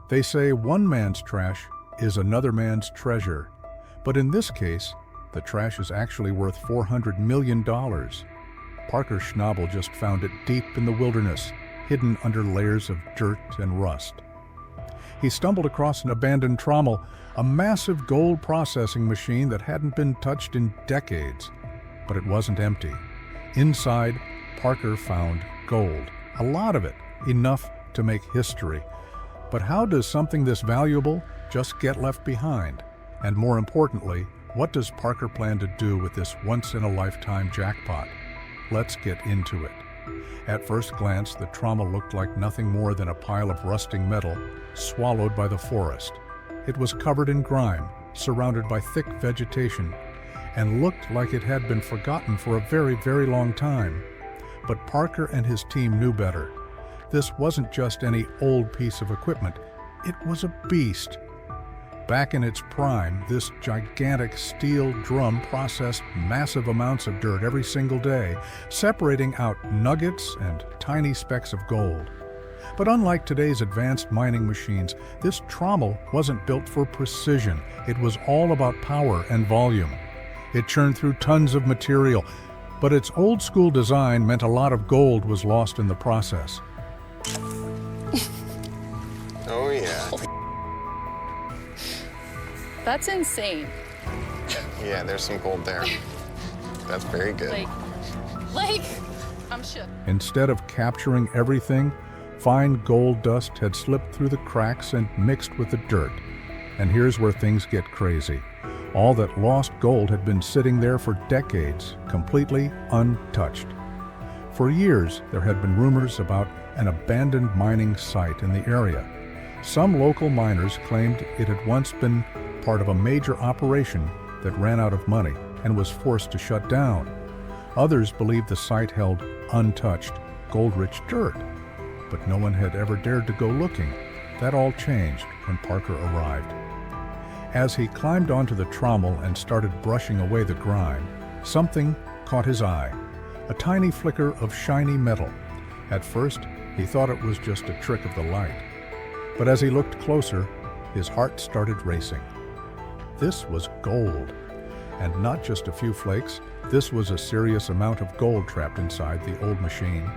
They say one man's trash is another man's treasure, but in this case, the trash is actually worth $400 million. Parker Schnabel just found it deep in the wilderness, hidden under layers of dirt and rust. He stumbled across an abandoned trommel, a massive gold processing machine that hadn't been touched in decades. But it wasn't empty. Inside, Parker found gold, a lot of it, enough to make history. But how does something this valuable just get left behind? And more importantly, what does Parker plan to do with this once-in-a-lifetime jackpot? Let's get into it. At first glance, the trommel looked like nothing more than a pile of rusting metal swallowed by the forest. It was covered in grime, surrounded by thick vegetation, and looked like it had been forgotten for a very, very long time. But Parker and his team knew better. This wasn't just any old piece of equipment, it was a beast. Back in its prime, this gigantic steel drum processed massive amounts of dirt every single day, separating out nuggets and tiny specks of gold. But unlike today's advanced mining machines, this trommel wasn't built for precision. It was all about power and volume. It churned through tons of material, but its old-school design meant a lot of gold was lost in the process. Oh, yeah. That's insane. Yeah, there's some gold there. That's very good. I'm shook. Instead of capturing everything, fine gold dust had slipped through the cracks and mixed with the dirt. And here's where things get crazy. All that lost gold had been sitting there for decades, completely untouched. For years, there had been rumors about an abandoned mining site in the area. Some local miners claimed it had once been part of a major operation that ran out of money and was forced to shut down. Others believed the site held untouched, gold-rich dirt, but no one had ever dared to go looking. That all changed when Parker arrived. As he climbed onto the trommel and started brushing away the grime, something caught his eye, a tiny flicker of shiny metal. At first, he thought it was just a trick of the light. But as he looked closer, his heart started racing. This was gold. And not just a few flakes, this was a serious amount of gold trapped inside the old machine.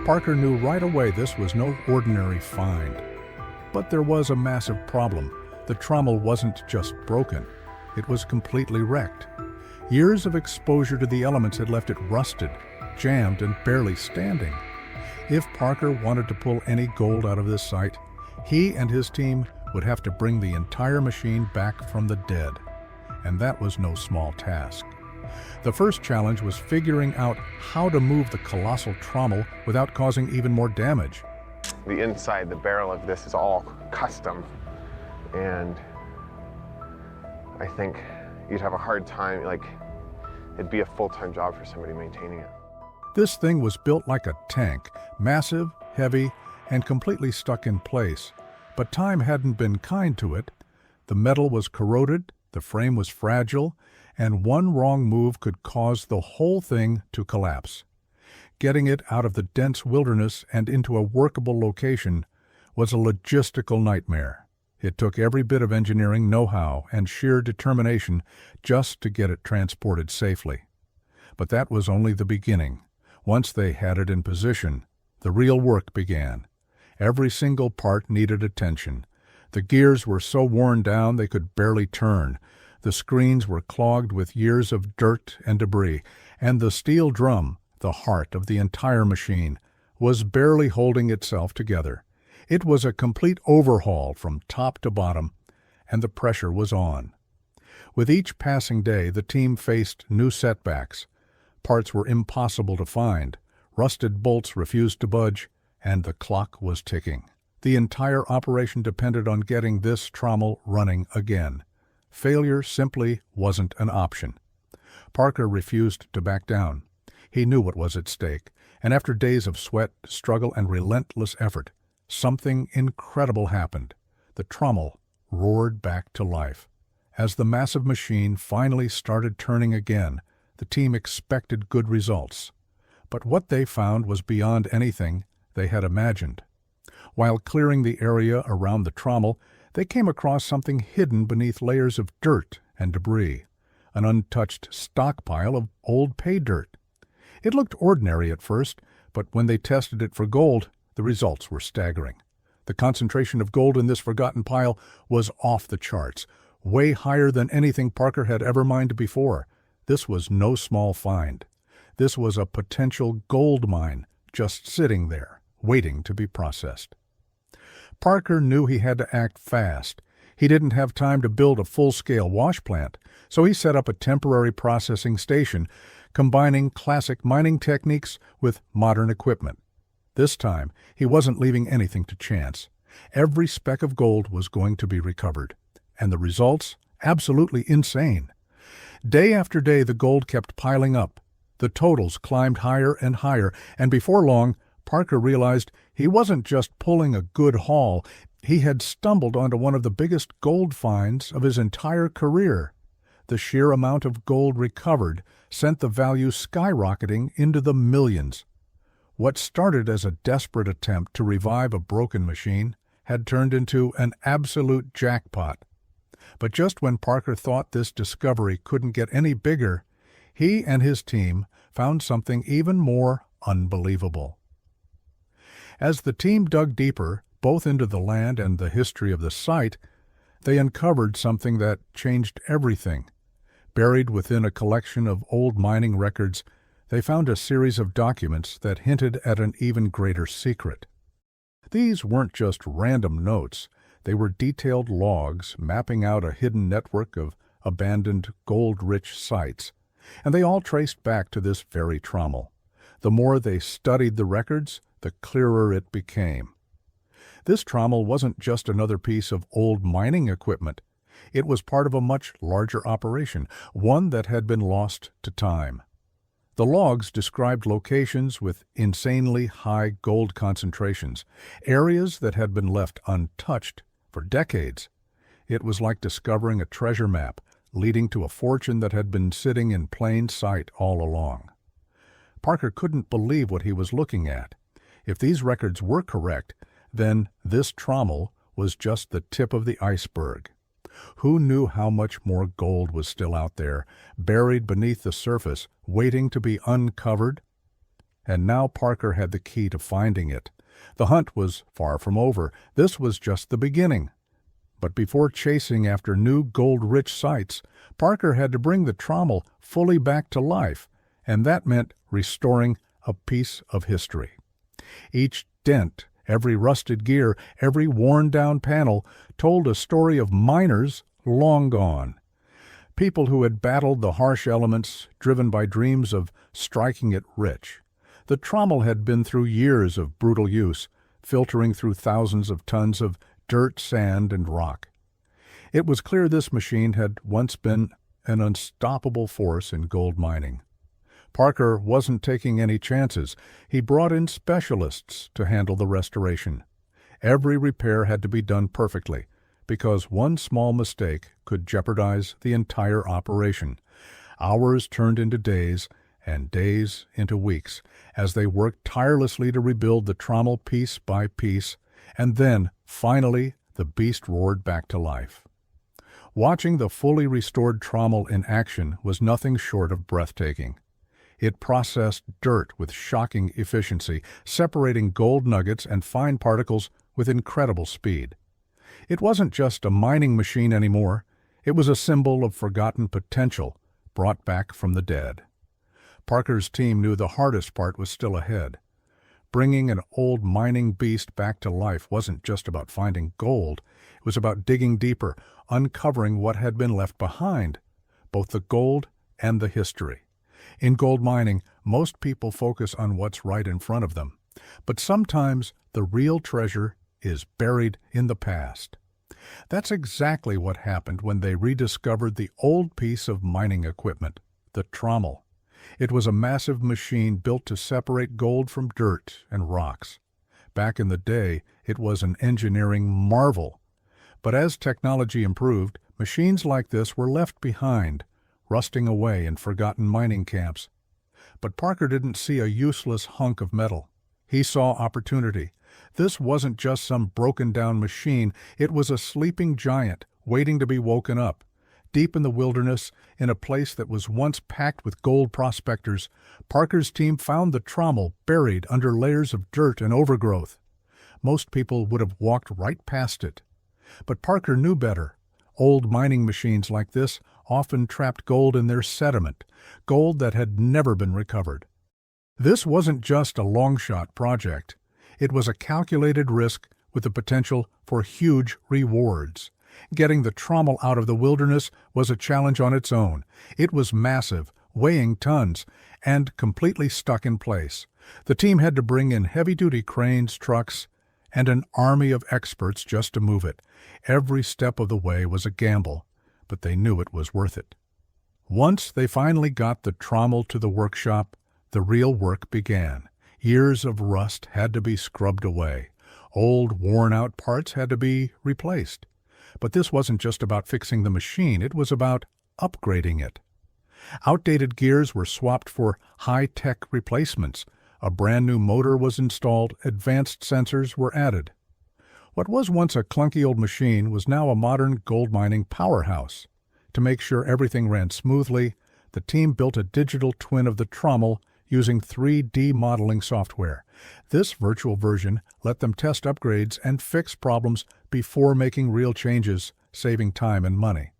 Parker knew right away this was no ordinary find. But there was a massive problem. The trommel wasn't just broken, it was completely wrecked. Years of exposure to the elements had left it rusted, jammed, and barely standing. If Parker wanted to pull any gold out of this site, he and his team would have to bring the entire machine back from the dead. And that was no small task. The first challenge was figuring out how to move the colossal trommel without causing even more damage. The inside, the barrel of this is all custom, and I think you'd have a hard time, it'd be a full-time job for somebody maintaining it. This thing was built like a tank, massive, heavy, and completely stuck in place. But time hadn't been kind to it. The metal was corroded, the frame was fragile, and one wrong move could cause the whole thing to collapse. Getting it out of the dense wilderness and into a workable location was a logistical nightmare. It took every bit of engineering know-how and sheer determination just to get it transported safely. But that was only the beginning. Once they had it in position, the real work began. Every single part needed attention. The gears were so worn down they could barely turn. The screens were clogged with years of dirt and debris, and the steel drum, the heart of the entire machine, was barely holding itself together. It was a complete overhaul from top to bottom, and the pressure was on. With each passing day, the team faced new setbacks. Parts were impossible to find, rusted bolts refused to budge, and the clock was ticking. The entire operation depended on getting this trommel running again. Failure simply wasn't an option. Parker refused to back down. He knew what was at stake, and after days of sweat, struggle, and relentless effort, something incredible happened. The trommel roared back to life. As the massive machine finally started turning again, the team expected good results. But what they found was beyond anything they had imagined. While clearing the area around the trommel, they came across something hidden beneath layers of dirt and debris, an untouched stockpile of old pay dirt. It looked ordinary at first, but when they tested it for gold, the results were staggering. The concentration of gold in this forgotten pile was off the charts, way higher than anything Parker had ever mined before. This was no small find. This was a potential gold mine just sitting there, waiting to be processed. Parker knew he had to act fast. He didn't have time to build a full-scale wash plant, so he set up a temporary processing station, combining classic mining techniques with modern equipment. This time, he wasn't leaving anything to chance. Every speck of gold was going to be recovered, and the results? Absolutely insane. Day after day, the gold kept piling up. The totals climbed higher and higher, and before long, Parker realized he wasn't just pulling a good haul. He had stumbled onto one of the biggest gold finds of his entire career. The sheer amount of gold recovered sent the value skyrocketing into the millions. What started as a desperate attempt to revive a broken machine had turned into an absolute jackpot. But just when Parker thought this discovery couldn't get any bigger, he and his team found something even more unbelievable. As the team dug deeper, both into the land and the history of the site, they uncovered something that changed everything. Buried within a collection of old mining records, they found a series of documents that hinted at an even greater secret. These weren't just random notes. They were detailed logs mapping out a hidden network of abandoned gold-rich sites, and they all traced back to this very trommel. The more they studied the records, the clearer it became. This trommel wasn't just another piece of old mining equipment. It was part of a much larger operation, one that had been lost to time. The logs described locations with insanely high gold concentrations, areas that had been left untouched for decades. It was like discovering a treasure map leading to a fortune that had been sitting in plain sight all along. Parker couldn't believe what he was looking at. If these records were correct, then this trommel was just the tip of the iceberg. Who knew how much more gold was still out there, buried beneath the surface, waiting to be uncovered? And now Parker had the key to finding it. The hunt was far from over. This was just the beginning. But before chasing after new gold-rich sites, Parker had to bring the trommel fully back to life, and that meant restoring a piece of history. Each dent, every rusted gear, every worn-down panel told a story of miners long gone. People who had battled the harsh elements, driven by dreams of striking it rich. The trommel had been through years of brutal use, filtering through thousands of tons of dirt, sand, and rock. It was clear this machine had once been an unstoppable force in gold mining. Parker wasn't taking any chances. He brought in specialists to handle the restoration. Every repair had to be done perfectly, because one small mistake could jeopardize the entire operation. Hours turned into days, and days into weeks, as they worked tirelessly to rebuild the trommel piece by piece, and then, finally, the beast roared back to life. Watching the fully restored trommel in action was nothing short of breathtaking. It processed dirt with shocking efficiency, separating gold nuggets and fine particles with incredible speed. It wasn't just a mining machine anymore. It was a symbol of forgotten potential, brought back from the dead. Parker's team knew the hardest part was still ahead. Bringing an old mining beast back to life wasn't just about finding gold. It was about digging deeper, uncovering what had been left behind, both the gold and the history. In gold mining, most people focus on what's right in front of them, but sometimes the real treasure is buried in the past. That's exactly what happened when they rediscovered the old piece of mining equipment, the trommel. It was a massive machine built to separate gold from dirt and rocks. Back in the day, it was an engineering marvel. But as technology improved, machines like this were left behind, rusting away in forgotten mining camps. But Parker didn't see a useless hunk of metal. He saw opportunity. This wasn't just some broken-down machine, it was a sleeping giant waiting to be woken up. Deep in the wilderness, in a place that was once packed with gold prospectors, Parker's team found the Trommel buried under layers of dirt and overgrowth. Most people would have walked right past it. But Parker knew better. Old mining machines like this often trapped gold in their sediment, gold that had never been recovered. This wasn't just a long-shot project. It was a calculated risk with the potential for huge rewards. Getting the Trommel out of the wilderness was a challenge on its own. It was massive, weighing tons, and completely stuck in place. The team had to bring in heavy-duty cranes, trucks, and an army of experts just to move it. Every step of the way was a gamble, but they knew it was worth it. Once they finally got the Trommel to the workshop, the real work began. Years of rust had to be scrubbed away. Old, worn-out parts had to be replaced. But this wasn't just about fixing the machine, it was about upgrading it. Outdated gears were swapped for high-tech replacements. A brand-new motor was installed, advanced sensors were added. What was once a clunky old machine was now a modern gold mining powerhouse. To make sure everything ran smoothly, the team built a digital twin of the Trommel using 3D modeling software. This virtual version let them test upgrades and fix problems before making real changes, saving time and money.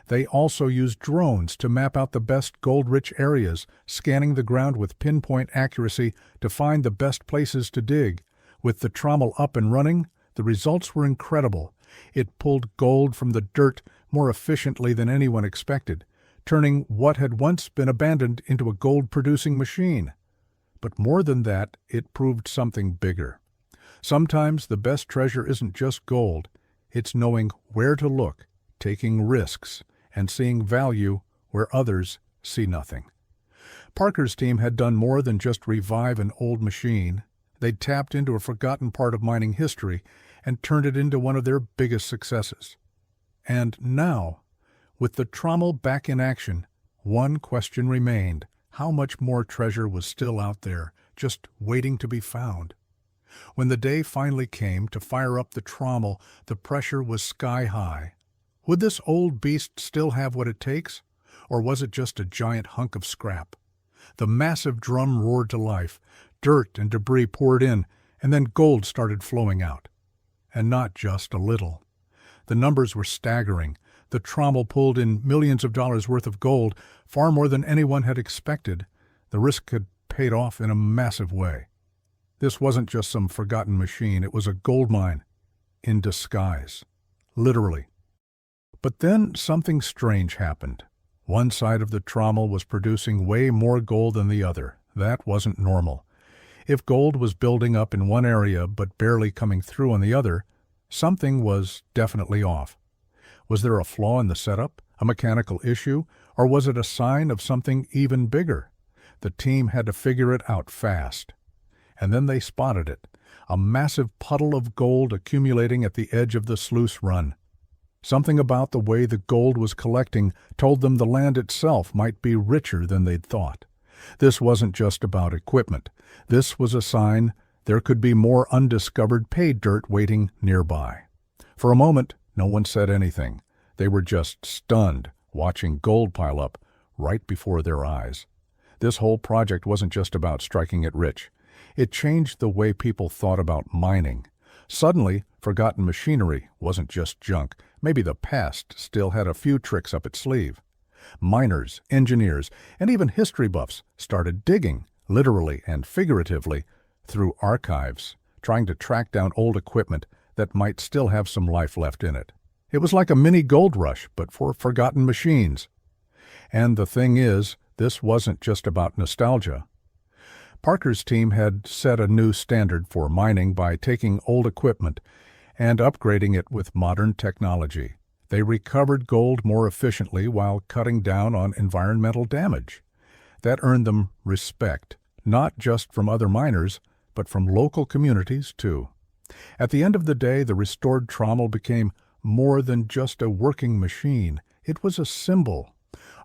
They also used drones to map out the best gold-rich areas, scanning the ground with pinpoint accuracy to find the best places to dig. With the Trommel up and running, the results were incredible. It pulled gold from the dirt more efficiently than anyone expected, turning what had once been abandoned into a gold-producing machine. But more than that, it proved something bigger. Sometimes the best treasure isn't just gold, it's knowing where to look, taking risks, and seeing value where others see nothing. Parker's team had done more than just revive an old machine. They'd tapped into a forgotten part of mining history and turned it into one of their biggest successes. And now, with the Trommel back in action, one question remained: how much more treasure was still out there, just waiting to be found? When the day finally came to fire up the Trommel, the pressure was sky-high. Would this old beast still have what it takes? Or was it just a giant hunk of scrap? The massive drum roared to life. Dirt and debris poured in, and then gold started flowing out. And not just a little. The numbers were staggering. The Trommel pulled in millions of dollars worth of gold, far more than anyone had expected. The risk had paid off in a massive way. This wasn't just some forgotten machine, it was a gold mine in disguise. Literally. But then something strange happened. One side of the Trommel was producing way more gold than the other. That wasn't normal. If gold was building up in one area but barely coming through on the other, something was definitely off. Was there a flaw in the setup, a mechanical issue, or was it a sign of something even bigger? The team had to figure it out fast. And then they spotted it, a massive puddle of gold accumulating at the edge of the sluice run. Something about the way the gold was collecting told them the land itself might be richer than they'd thought. This wasn't just about equipment. This was a sign there could be more undiscovered pay dirt waiting nearby. For a moment, no one said anything. They were just stunned, watching gold pile up right before their eyes. This whole project wasn't just about striking it rich. It changed the way people thought about mining. Suddenly, forgotten machinery wasn't just junk. Maybe the past still had a few tricks up its sleeve. Miners, engineers, and even history buffs started digging, literally and figuratively, through archives, trying to track down old equipment that might still have some life left in it. It was like a mini gold rush, but for forgotten machines. And the thing is, this wasn't just about nostalgia. Parker's team had set a new standard for mining by taking old equipment and upgrading it with modern technology. They recovered gold more efficiently while cutting down on environmental damage. That earned them respect, not just from other miners, but from local communities too. At the end of the day, the restored Trommel became more than just a working machine. It was a symbol,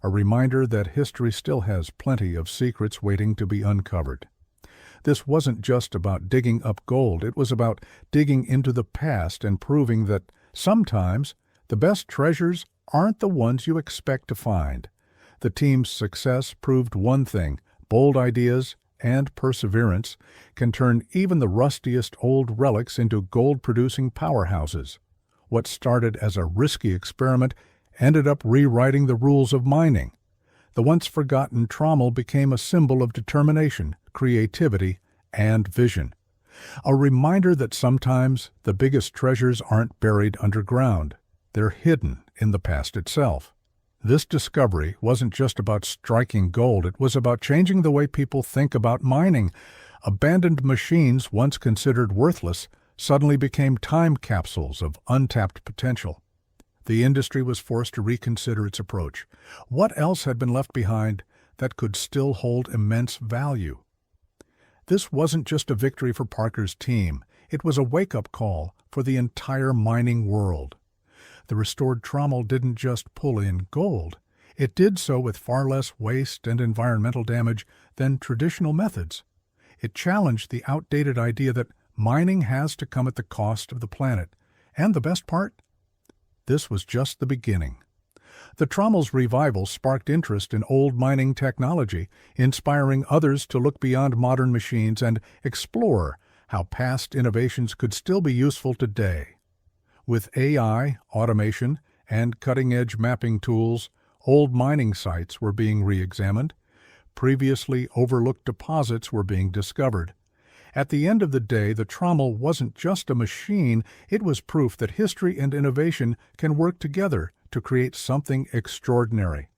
a reminder that history still has plenty of secrets waiting to be uncovered. This wasn't just about digging up gold, it was about digging into the past and proving that sometimes the best treasures aren't the ones you expect to find. The team's success proved one thing: bold ideas and perseverance can turn even the rustiest old relics into gold-producing powerhouses. What started as a risky experiment ended up rewriting the rules of mining. The once-forgotten Trommel became a symbol of determination, creativity, and vision. A reminder that sometimes the biggest treasures aren't buried underground. They're hidden in the past itself. This discovery wasn't just about striking gold, it was about changing the way people think about mining. Abandoned machines, once considered worthless, suddenly became time capsules of untapped potential. The industry was forced to reconsider its approach. What else had been left behind that could still hold immense value? This wasn't just a victory for Parker's team, it was a wake-up call for the entire mining world. The restored Trommel didn't just pull in gold, it did so with far less waste and environmental damage than traditional methods. It challenged the outdated idea that mining has to come at the cost of the planet. And the best part? This was just the beginning. The Trommel's revival sparked interest in old mining technology, inspiring others to look beyond modern machines and explore how past innovations could still be useful today. With AI, automation, and cutting-edge mapping tools, old mining sites were being re-examined. Previously overlooked deposits were being discovered. At the end of the day, the Trommel wasn't just a machine, it was proof that history and innovation can work together to create something extraordinary.